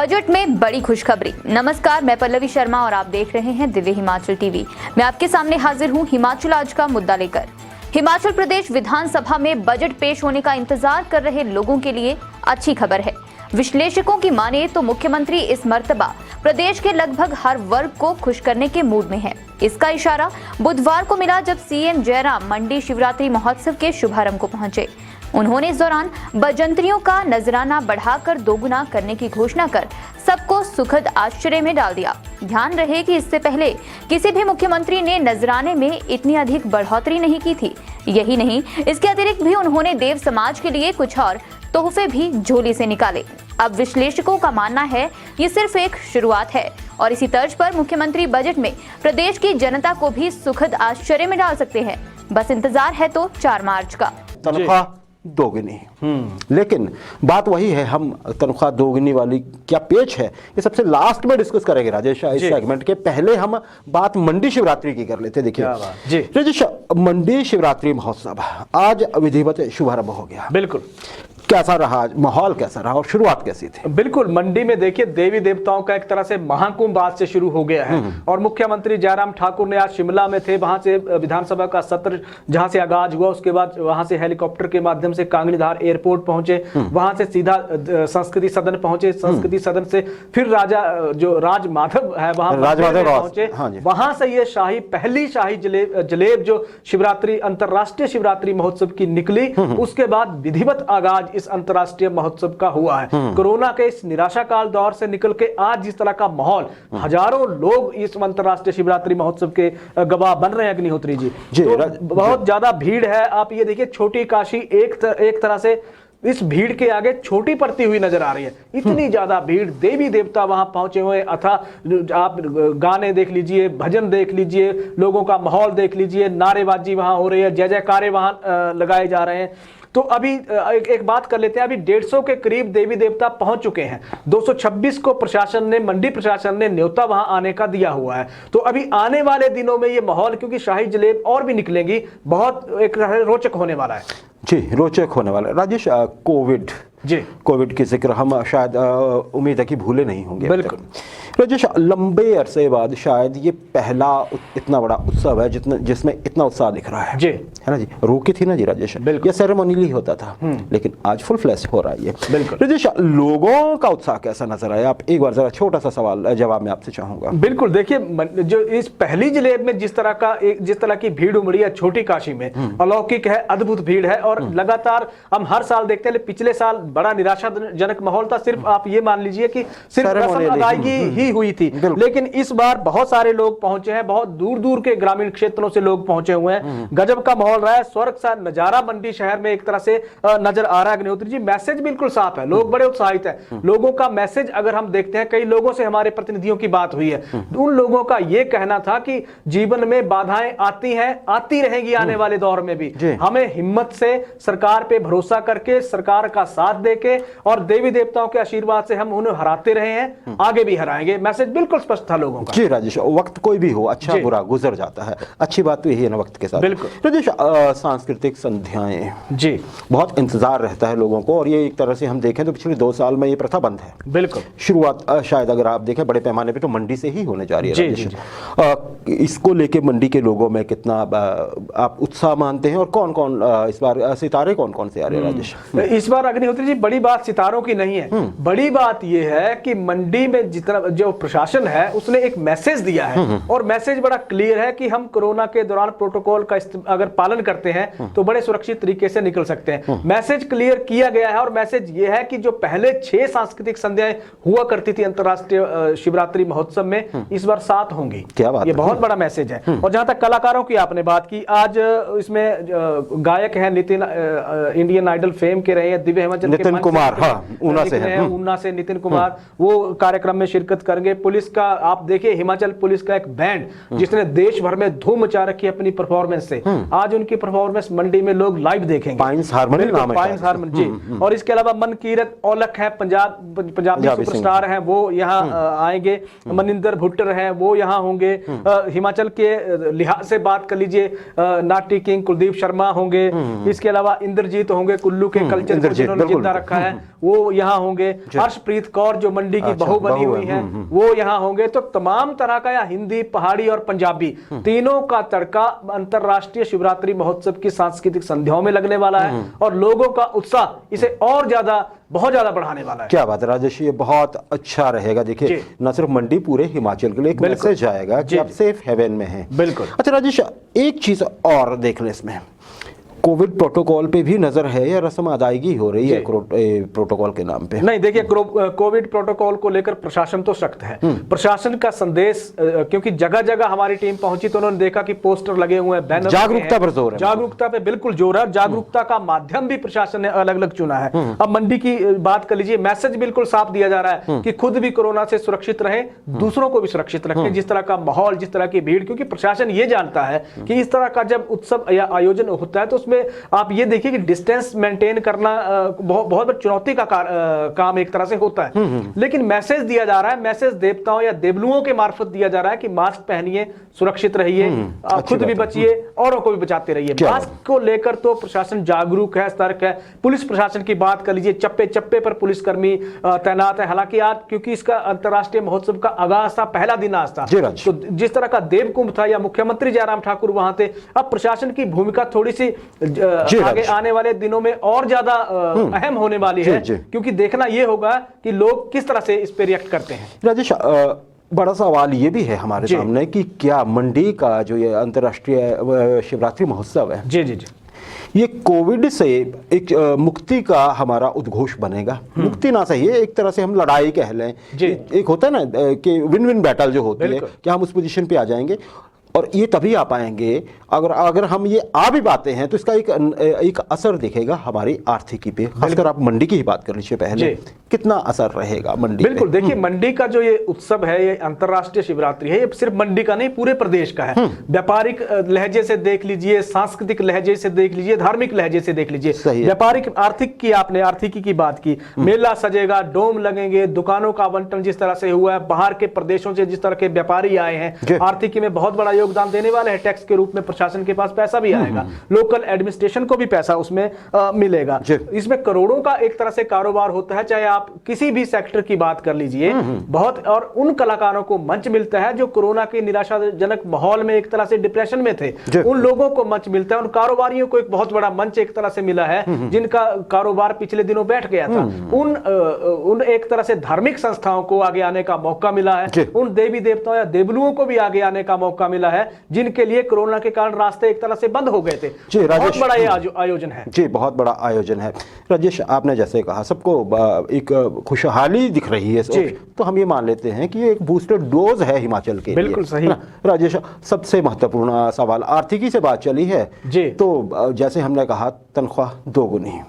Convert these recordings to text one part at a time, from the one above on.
Budget में बड़ी खुशखबरी। नमस्कार, मैं पल्लवी शर्मा और आप देख रहे हैं दिव्य हिमाचल टीवी। मैं आपके सामने हाजिर हूं हिमाचल आज का मुद्दा लेकर। हिमाचल प्रदेश विधानसभा में बजट पेश होने का इंतजार कर रहे लोगों के लिए अच्छी खबर है। विश्लेषकों की माने तो मुख्यमंत्री इस मर्तबा प्रदेश के लगभग हर वर्ग को खुश करने के मूड में है। इसका इशारा बुधवार को मिला जब सीएम जयराम मंडी शिवरात्रि महोत्सव के शुभारंभ को पहुंचे। उन्होंने इस दौरान बजंतरियों का नजराना बढ़ाकर दोगुना करने की घोषणा कर सबको सुखद आश्चर्य में डाल दिया। ध्यान रहे कि इससे पहले किसी भी मुख्यमंत्री ने नजराने में इतनी अधिक बढ़ोतरी नहीं की थी। यही नहीं, इसके अतिरिक्त भी उन्होंने देव समाज के लिए कुछ और तोहफे भी झोली से निकाले। अब विश्लेषकों का मानना है ये सिर्फ एक शुरुआत है और इसी तर्ज पर मुख्यमंत्री बजट में प्रदेश की जनता को भी सुखद आश्चर्य में डाल सकते हैं। बस इंतजार है तो 4 मार्च का। तनख्वाह दोगुनी, लेकिन बात वही है, हम तनख्वाह दोगुनी वाली क्या पेच है ये सबसे लास्ट में डिस्कस करेंगे राजेश। इस सेगमेंट के पहले हम बात मंडी शिवरात्रि की कर लेते। देखिए राजेश, मंडी शिवरात्रि महोत्सव आज विधिवत शुभारंभ हो गया। बिल्कुल, कैसा रहा माहौल, कैसा रहा और शुरुआत कैसी थी? बिल्कुल, मंडी में देखिए देवी देवताओं का एक तरह से महाकुंभ आज से शुरू हो गया है और मुख्यमंत्री जयराम ठाकुर ने आज शिमला में थे। वहां से विधानसभा का सत्र जहां से आगाज हुआ, उसके बाद वहां से हेलीकॉप्टर के माध्यम से कांगनीधार एयरपोर्ट पहुंचे, वहां से सीधा संस्कृति सदन पहुंचे, संस्कृति सदन से फिर राजा जो राज माधव है वहां पहुंचे। वहां से ये पहली शाही जलेब जो शिवरात्रि अंतरराष्ट्रीय शिवरात्रि महोत्सव की निकली, उसके बाद विधिवत आगाज इस अंतरराष्ट्रीय महोत्सव का हुआ है। कोरोना के इस निराशा काल दौर से निकल के आज जिस तरह का माहौल, हजारों लोग इस अंतरराष्ट्रीय शिवरात्रि महोत्सव के गवाह बन रहे हैं अग्निहोत्री जी। तो बहुत ज्यादा भीड़ है। आप ये देखिए, छोटी काशी एक तरह से इस भीड़ के आगे छोटी पड़ती हुई नजर आ रही है। इतनी ज्यादा भीड़, देवी देवता वहां पहुंचे हुए, आप गाने देख लीजिए, भजन देख लीजिए, लोगों का माहौल देख लीजिए, नारेबाजी वहां हो रही है, जय जयकारे वहां लगाए जा रहे हैं। तो अभी एक बात कर लेते हैं। अभी 150 के करीब देवी देवता पहुंच चुके हैं। 226 को मंडी प्रशासन ने न्योता वहां आने का दिया हुआ है। तो अभी आने वाले दिनों में ये माहौल, क्योंकि शाही जलेब और भी निकलेंगी, बहुत एक रोचक होने वाला है। जी, रोचक होने वाला है राजेश। कोविड की जिक्र हम शायद उम्मीद है कि भूले नहीं होंगे। बिल्कुल राजेश, लंबे अरसे बाद शायद ये पहला इतना बड़ा उत्सव है जिसमें इतना उत्साह दिख रहा है ना जी। रोकी थी ना जी राजेश, ये सेरेमोनियली होता था, लेकिन आज फुल फ्लैश हो रहा है ये। राजेश, लोगों का उत्साह कैसा नजर आया? आप एक बार जरा छोटा सा सवाल जवाब मैं आपसे चाहूंगा। बिल्कुल, देखिए जो इस पहली जलेब में जिस तरह की भीड़ उमड़ी है छोटी काशी में, अलौकिक है, अद्भुत भीड़ है। और लगातार हम हर साल देखते हैं, पिछले साल बड़ा निराशाजनक माहौल था। सिर्फ आप ये मान लीजिए कि सिर्फ रस्म अदायगी ही हुई थी, लेकिन इस बार बहुत सारे लोग पहुंचे हैं। बहुत दूर दूर के ग्रामीण क्षेत्रों से लोग पहुंचे हुए हैं। गजब का माहौल रहा है। स्वर्ग सा नजारा मंडी शहर में एक तरह से नजर आ रहा है। अग्निहोत्री जी, मैसेज बिल्कुल साफ है, लोग बड़े उत्साहित हैं। लोगों का मैसेज अगर हम देखते हैं, कई लोगों से हमारे प्रतिनिधियों की बात हुई है, उन लोगों का यह कहना था कि जीवन में बाधाएं आती हैं, आती रहेंगी आने वाले दौर में भी। हमें हिम्मत से सरकार पे भरोसा करके, सरकार का साथ देके और देवी देवताओं के आशीर्वाद से हम उन्हें हराते रहे हैं, आगे भी हराएंगे। मैसेज बिल्कुल स्पष्ट था लोगों का। जी राजेश, वक्त कोई भी हो, अच्छा बुरा गुजर जाता है, अच्छी बात तो यही है ना वक्त के साथ। बिल्कुल राजेश, सांस्कृतिक संध्याएं जी, बहुत इंतजार रहता है लोगों को, और ये एक तरह से हम देखें तो पिछले 2 साल में ये प्रथा बंद है। बिल्कुल, शुरुआत शायद अगर आप देखें बड़े पैमाने पे तो मंडी से ही होने जा रही है राजेश। इसको लेके मंडी के लोगों में कितना आप उत्साह मानते हैं, और कौन कौन इस बार सितारे कौन कौन से आ रहे हैं राजेश? इस बार अग्निहोत्री जी, बड़ी बात सितारों की नहीं है। बड़ी बात यह है कि मंडी में जितना जो प्रशासन है उसने एक मैसेज दिया है, और मैसेज बड़ा क्लियर है कि हम कोरोना के दौरान प्रोटोकॉल का अगर पालन करते हैं तो बड़े सुरक्षित तरीके से निकल सकते हैं। मैसेज क्लियर किया गया है, और मैसेज यह है कि जो पहले 6 सांस्कृतिक संध्याएं हुआ करती थी अंतरराष्ट्रीय शिवरात्रि महोत्सव में, इस बार 7 होंगी। क्या बात, ये बहुत बड़ा मैसेज है। और जहां तक कलाकारों की आपने बात की, आज इसमें गायक है नितिन, इंडियन आइडल फेम के रहे हैं, दिव्य हिमाचल नितिन कुमार, ऊना से नितिन कुमार, वो कार्यक्रम में शिरकत करेंगे। पुलिस का आप देखिए, हिमाचल पुलिस का एक बैंड जिसने देश भर में धूम मचा रखी है अपनी परफॉर्मेंस से, आज उनकी परफॉर्मेंस मंडी में लोग लाइव देखेंगे। पाइंस हारमोनी नाम है, पाइंस हारमोनी जी। और इसके अलावा मनकीरत औलख है, पंजाबी सुपरस्टार हैं, वो यहाँ आएंगे। मनिंदर भुट्टर हैं, वो यहाँ होंगे। हिमाचल के लिहाज से बात कर लीजिए, नाटी किंग कुलदीप शर्मा होंगे, इसके अलावा इंद्रजीत होंगे, कुल्लू के कल्चर को जिन्होंने जिंदा रखा है वो यहाँ होंगे, हर्षप्रीत कौर जो मंडी की बहू बनी हुई है वो यहाँ होंगे। तो तमाम तरह का, या हिंदी, पहाड़ी और पंजाबी, तीनों का तड़का अंतरराष्ट्रीय शिवरात्रि महोत्सव की सांस्कृतिक संध्याओं में लगने वाला है और लोगों का उत्साह इसे और ज्यादा, बहुत ज्यादा बढ़ाने वाला है। क्या बात है राजेश, ये बहुत अच्छा रहेगा। देखिए न सिर्फ मंडी, पूरे हिमाचल के लिए एक मैसेज आएगा कि आप सेफ हेवन में हैं। बिल्कुल। अच्छा राजेश, एक चीज और देख लें इसमें, कोविड प्रोटोकॉल पे भी नजर है या रस्म अदायगी हो रही है प्रोटोकॉल के नाम पे? नहीं, देखिए कोविड प्रोटोकॉल को लेकर प्रशासन तो सख्त है। प्रशासन का संदेश, क्योंकि जगह जगह हमारी टीम पहुंची तो उन्होंने देखा कि पोस्टर लगे हुए हैं, बैनर, जागरूकता पर जोर है। जागरूकता पे बिल्कुल जोर है। जागरूकता का माध्यम भी प्रशासन ने अलग अलग चुना है। अब मंडी की बात कर लीजिए, मैसेज बिल्कुल साफ दिया जा रहा है कि खुद भी कोरोना से सुरक्षित रहें, दूसरों को भी सुरक्षित रखें। जिस तरह का माहौल, जिस तरह की भीड़, क्योंकि प्रशासन ये जानता है कि इस तरह का जब उत्सव या आयोजन होता है तो उसमें आप ये देखिए कि डिस्टेंस मेंटेन करना बहुत बड़ी चुनौती का काम एक तरह से होता है। लेकिन मैसेज दिया जा रहा है, मैसेज देवताओं या देवलुओं के मार्फत दिया जा रहा है कि मास्क पहनिए, सुरक्षित रहिए, आप खुद भी बचिए, औरों को भी बचाते रहिए। मास्क को लेकर तो प्रशासन जागरूक है, सतर्क है। पुलिस प्रशासन की बात कर लीजिए, चप्पे चप्पे पर पुलिसकर्मी तैनात है। हालांकि आज क्योंकि इसका अंतर्राष्ट्रीय महोत्सव का आगाज था, पहला दिन आज था, तो जिस तरह का देवकुंभ था या मुख्यमंत्री जयराम ठाकुर वहां थे, अब प्रशासन की भूमिका थोड़ी सी आगे आने वाले दिनों में और ज्यादा अहम होने वाली है, क्योंकि देखना यह होगा कि लोग किस तरह से इस पे रिएक्ट करते हैं। राजेश, बड़ा सवाल ये भी है हमारे सामने कि क्या मंडी का जो ये अंतर्राष्ट्रीय शिवरात्रि महोत्सव है, जी जी जी, ये कोविड से एक मुक्ति का हमारा उद्घोष बनेगा? मुक्ति ना सही है, एक तरह से हम लड़ाई कह लें। एक होता है ना कि विन विन बैटल जो होती है, क्या हम उस पोजीशन पे आ जाएंगे? और ये तभी आ पाएंगे अगर हम ये आ भी पाते हैं तो इसका एक असर दिखेगा हमारी आर्थिकी पे। खासकर आप मंडी की ही बात कर लीजिए पहले, कितना असर रहेगा मंडी पे? बिल्कुल, देखिए मंडी का जो ये उत्सव है, ये अंतरराष्ट्रीय शिवरात्रि है, ये सिर्फ मंडी का नहीं, पूरे प्रदेश का है। व्यापारिक लहजे से देख लीजिए, सांस्कृतिक लहजे से देख लीजिए, धार्मिक लहजे से देख लीजिए। व्यापारिक, आर्थिक की आपने आर्थिकी की बात की, मेला सजेगा, डोम लगेंगे, दुकानों का आवंटन जिस तरह से हुआ है, बाहर के प्रदेशों से जिस तरह के व्यापारी आए हैं, आर्थिकी में बहुत बड़ा योगदान देने वाले हैं। टैक्स के रूप में प्रशासन के पास पैसा भी आएगा, लोकल एडमिनिस्ट्रेशन को भी पैसा उसमें मिलेगा। इसमें करोड़ों का एक तरह से कारोबार होता है, चाहे आप किसी भी सेक्टर की बात कर लीजिए। बहुत, और उन कलाकारों को मंच मिलता है जो कोरोना के निराशाजनक माहौल में एक तरह से डिप्रेशन में थे, उन लोगों को मंच मिलता है। उन कारोबारियों को एक बहुत बड़ा मंच एक तरह से मिला है, जिनका कारोबार पिछले दिनों बैठ गया था। उन एक तरह से धार्मिक संस्थाओं को आगे आने का मौका मिला है, उन देवी देवताओं या देवलुओं को भी आगे आने का मौका मिला है, जिनके लिए कोरोना के कारण रास्ते एक तरह से बंद हो गए थे। बहुत बड़ा ये आयोजन है जी, बहुत बड़ा आयोजन है। राजेश, आपने जैसे कहा सबको एक खुशहाली दिख रही है, तो हम ये मान लेते हैं कि ये एक बूस्टर डोज है हिमाचल के लिए। बिल्कुल सही। राजेश, सबसे महत्वपूर्ण सवाल, आर्थिकी से बात चली है जी, तो जैसे हमने कहा तनख्वाह दोगुनी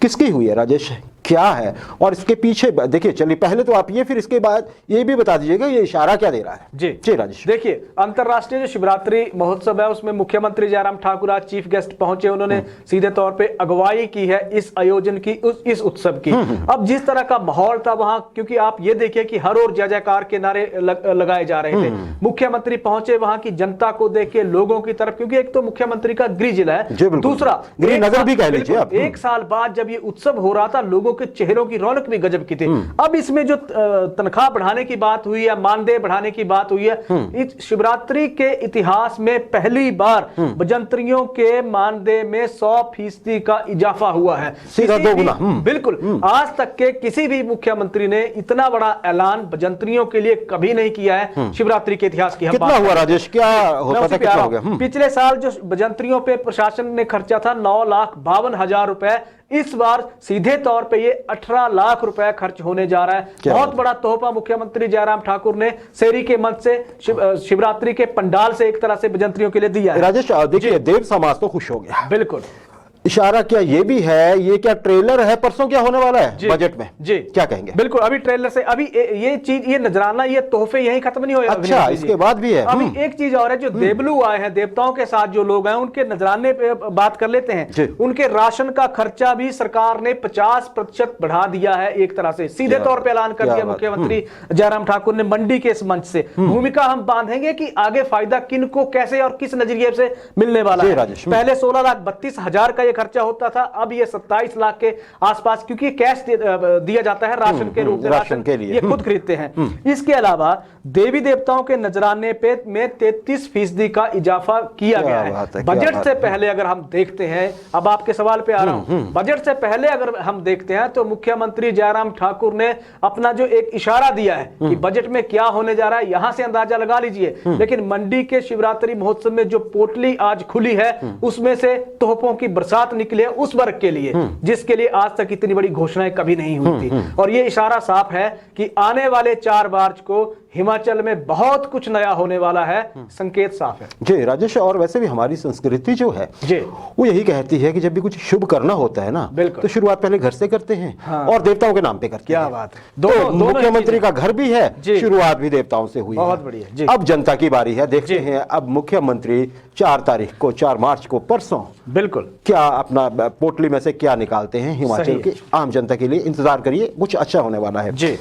किसकी हुई है राजेश, क्या है? और इसके पीछे देखिए, चलिए पहले तो आप ये, फिर इसके बाद ये भी बता दीजिएगा ये इशारा क्या दे रहा है। जी राजेश, देखिए, अंतरराष्ट्रीय जो शिवरात्रि महोत्सव है उसमें मुख्यमंत्री जयराम ठाकुर आज चीफ गेस्ट पहुंचे। उन्होंने सीधे तौर पे अगुवाई की है इस आयोजन की, इस उत्सव की। अब जिस तरह का माहौल था वहां, क्योंकि आप ये देखिए कि हर ओर जय जयकार के नारे लगाए जा रहे थे। मुख्यमंत्री पहुंचे वहां की जनता को देख के, लोगों की तरफ, क्योंकि एक तो मुख्यमंत्री का गृह जिला है, दूसरा गृह नगर भी कह लीजिए आप। एक साल बाद जब ये उत्सव हो रहा था, लोगों के चेहरों की रौनक भी गजब की थी। अब इसमें जो तनख्वाह बढ़ाने की बात हुई है, मानदेय बढ़ाने की बात हुई है, इस शिवरात्रि के इतिहास में पहली बार बजंतरियों के मानदेय में 100% का इजाफा हुआ है, सीधा दोगुना। बिल्कुल, आज तक के किसी भी मुख्यमंत्री ने इतना बड़ा ऐलान बजंतरियों के लिए कभी नहीं किया है शिवरात्रि के इतिहास की। कितना हुआ राजेश, क्या होता था, कितना हो गया? पिछले साल जो बजंतरियों पे प्रशासन ने खर्चा था 9,52,000 रुपए, इस बार सीधे तौर पे ये 18 लाख रुपए खर्च होने जा रहा है। बहुत बड़ा तोहफा मुख्यमंत्री जयराम ठाकुर ने सेरी के मंच से, शिवरात्रि के पंडाल से एक तरह से बजंतरियों के लिए दिया है। राजेश, देखिए देव समाज तो खुश हो गया। बिल्कुल, इशारा क्या ये भी है, ये क्या ट्रेलर है परसों क्या होने वाला है बजट में? जी क्या कहेंगे? बिल्कुल, अभी ट्रेलर से अभी ये चीज, ये नजराना, ये तोहफे यही खत्म नहीं हुए। अच्छा, इसके बाद भी है। अभी एक चीज और है, जो देवलू आए हैं, देवताओं के साथ जो लोग हैं, उनके नजराने पे बात कर लेते हैं। उनके राशन का खर्चा भी सरकार ने 50% बढ़ा दिया है, एक तरह से सीधे तौर पे ऐलान कर दिया मुख्यमंत्री जयराम ठाकुर ने मंडी के इस मंच से। भूमिका हम बांधेंगे कि आगे फायदा किनको, कैसे और किस नजरिए से मिलने वाला है। पहले 16,32,000 का ये खर्चा होता था, अब ये 27 लाख के आसपास, क्योंकि कैश दिया जाता है राशन के रूप में, राशन के लिए ये खुद खरीदते हैं। इसके अलावा देवी देवताओं के नजराने पे में 33% का इजाफा किया गया है। बजट से पहले अगर हम देखते हैं, अब आपके सवाल पे आ रहा हूं, बजट से पहले अगर हम देखते हैं तो मुख्यमंत्री जयराम ठाकुर ने अपना जो एक इशारा दिया है कि बजट में क्या होने जा रहा है, यहां से अंदाजा लगा लीजिए। लेकिन मंडी के शिवरात्रि महोत्सव में जो पोटली आज खुली है, उसमें से तोहफों की बरसात निकली है उस वर्ग के लिए, जिसके लिए आज तक इतनी बड़ी घोषणाएं कभी नहीं हुई थी। और ये इशारा साफ है कि आने वाले 4 मार्च को हिमाचल में बहुत कुछ नया होने वाला है, संकेत साफ है। जी राजेश, और वैसे भी हमारी संस्कृति जो है जी, वो यही कहती है कि जब भी कुछ शुभ करना होता है ना, तो शुरुआत पहले घर से करते हैं। हाँ। और देवताओं के नाम पे करते हैं। क्या बात है। दोनों मुख्यमंत्री का घर भी है, शुरुआत भी देवताओं से हुई। बहुत बढ़िया। अब जनता की बारी है, देखते हैं अब मुख्यमंत्री 4 तारीख को, 4 मार्च को, परसों बिल्कुल क्या अपना पोटली में से क्या निकालते हैं हिमाचल की आम जनता के लिए। इंतजार करिए, कुछ अच्छा होने वाला है। जी।